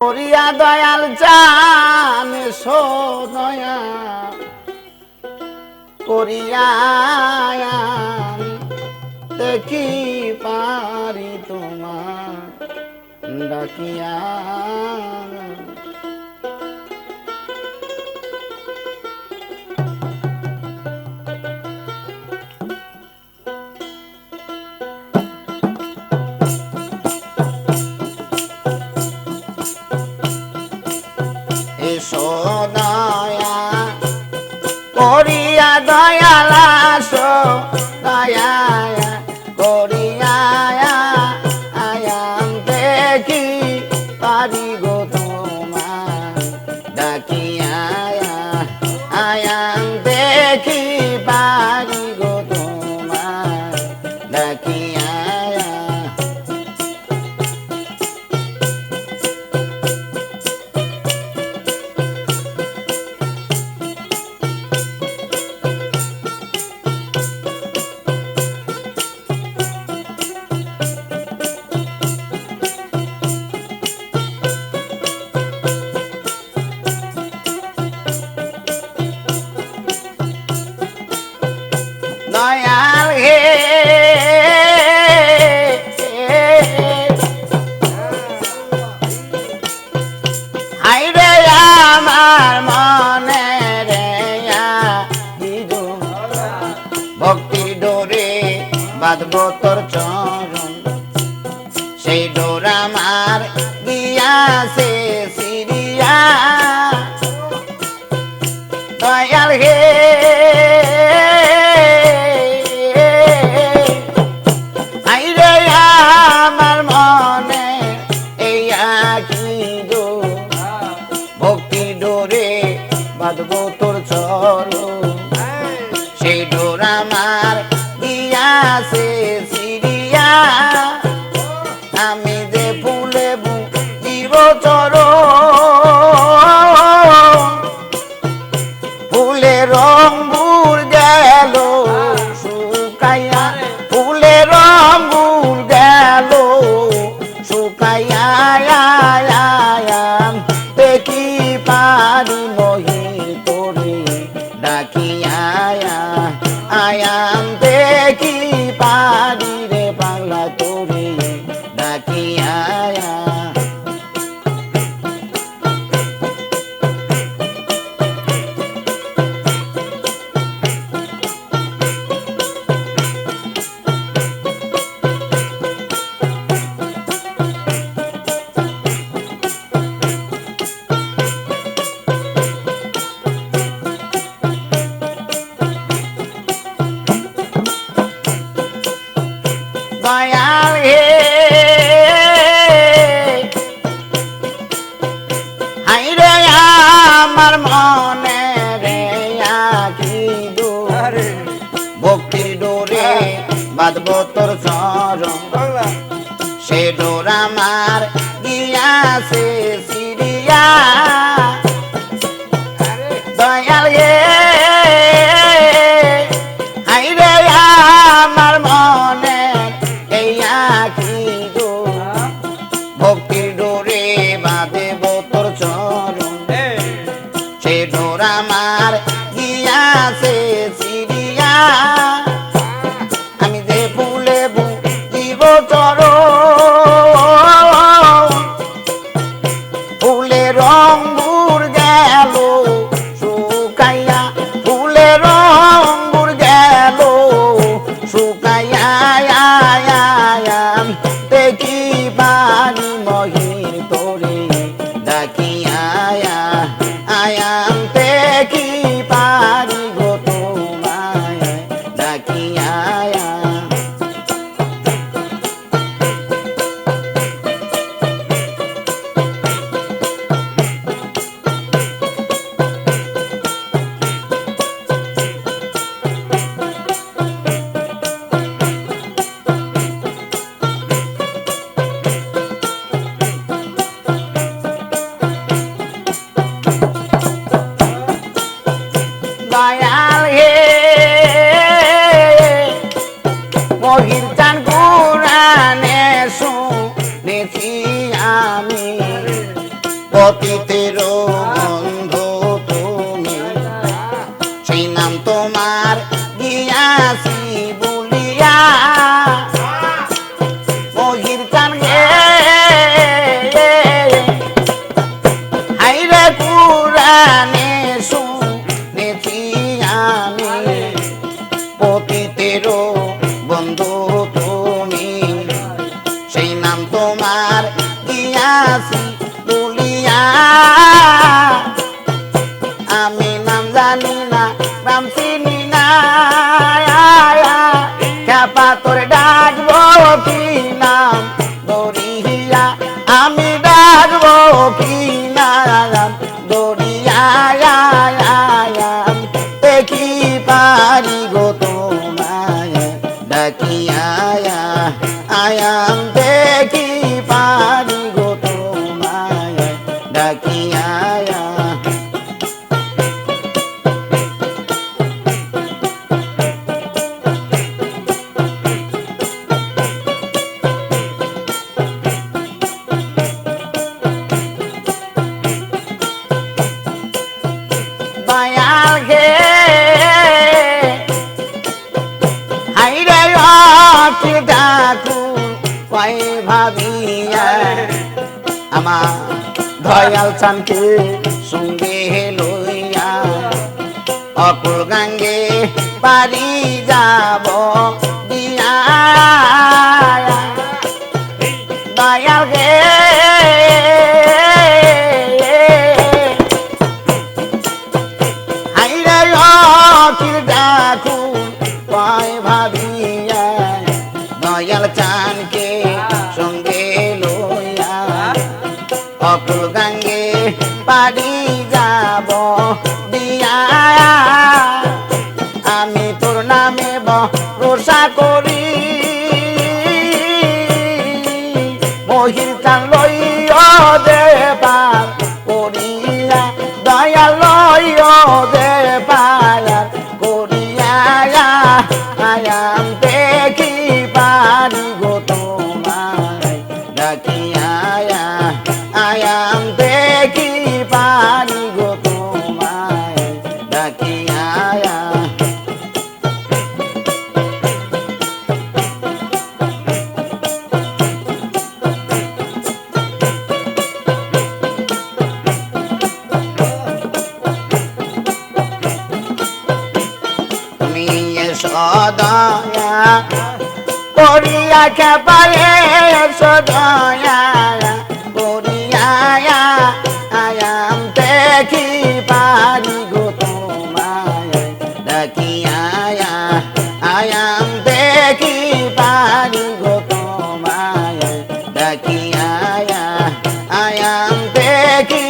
করিয়া দয়াল চান সোদয়া করিয়া দেখি পারি তোমার ডাকিয়া দয়া করিয়া দয়াল আসো দয়া করিয়া আয়াম দেখি পারি গো তোমার ডাকিয়া আয়াম দেখি পারি গো তোমার ডাকিয়া দয়াল হে হাইরে আমার মনে রে ভক্তির ডোরে বাঁধব তোর চরণ সেই ডোর আমার গিয়াছে সিরিয়া দয়াল হে আমার মনে এই আকি গো ভক্তি ডোরে বাঁধব তোর চরণ সেই ডোর আমার গিয়াছে সিরিয়া আমি যে ফুলে জীব চরণ ফুলে রঙুর গেল শুকাইয়া ফুলে রঙুর গেল শুকাইয়া দেখি পারি মহি তোরে ডাকিয়া আয়াম দেখি পারি রে পাগলা তোরে ডাকিয়া দয়াল হে হাইরে আমার মনে রে আকি ডোরে ভক্তির ডোরে বাঁধব তোর চরণ সে ডোর আমার গিয়াছে সিরিয়া দয়াল হে হাইরে আমার মনে ভক্তির ডোরে বাঁধব তোর চরণ সে ডোর আমার গিয়াছে সিরিয়া আমি যে ফুলে জীব চরণ ফুলে রঙুর গেল শুকাইয়া ফুলে রঙুর গেল শুকাইয়া দেখি পানি মহির তোরে ডাকিয়া আয়াম দেখি পারি গো তোমায় ডাকিয়া পতিতেরও বন্ধু তুমি, সেই নাম তোমার গিয়াছি বলিয়া মহির চান গে হাইরে কুরানে শুনেছি আমি, পতিতেরও বন্ধু তুমি, সেই নাম তোমার গিয়াছি বলিয়া আমি নাম জানি না নাম চিনি না, খ্যাপা তোর ডাকবো কি নাম দরিয়া, আমি ডাকবো কি নাম দরিয়া, দেখি পারি গো তোমায় ডাকিয়া, আয়াম দেখি পারি গো তোমায় ডাকিয়া। মায়ার গে হাইরে কি ডাকু কই ভাবিয়া, আমার দয়াল চানকে সঙ্গে লইয়া অকুল গাঙ্গে পারি যাব দিয়া, দয়াল গে হাইরে কি ডাকু কই ভাবিয়া, দয়াল চানকে সঙ্গে লইয়া অকুল গাঙ্গে পারি যাব দিয়া, আমি তোর নামে ভরসা করি মহির চান লইও দে পার করিয়া, দয়াল লইও দে পার করিয়া, আয়াম দেখি পারি গো তোমায় ডাকিয়া, আয়াম দেখি পারি গো তোমায় ডাকিয়া। তুমি সদয়া করিয়া খেপায়ে সদয়া করিয়া, আয়াম দেখি পারি গো তোমায় ডাকিয়া, আয়াম দেখি পারি গো তোমায় ডাকিয়া, আয়াম দেখি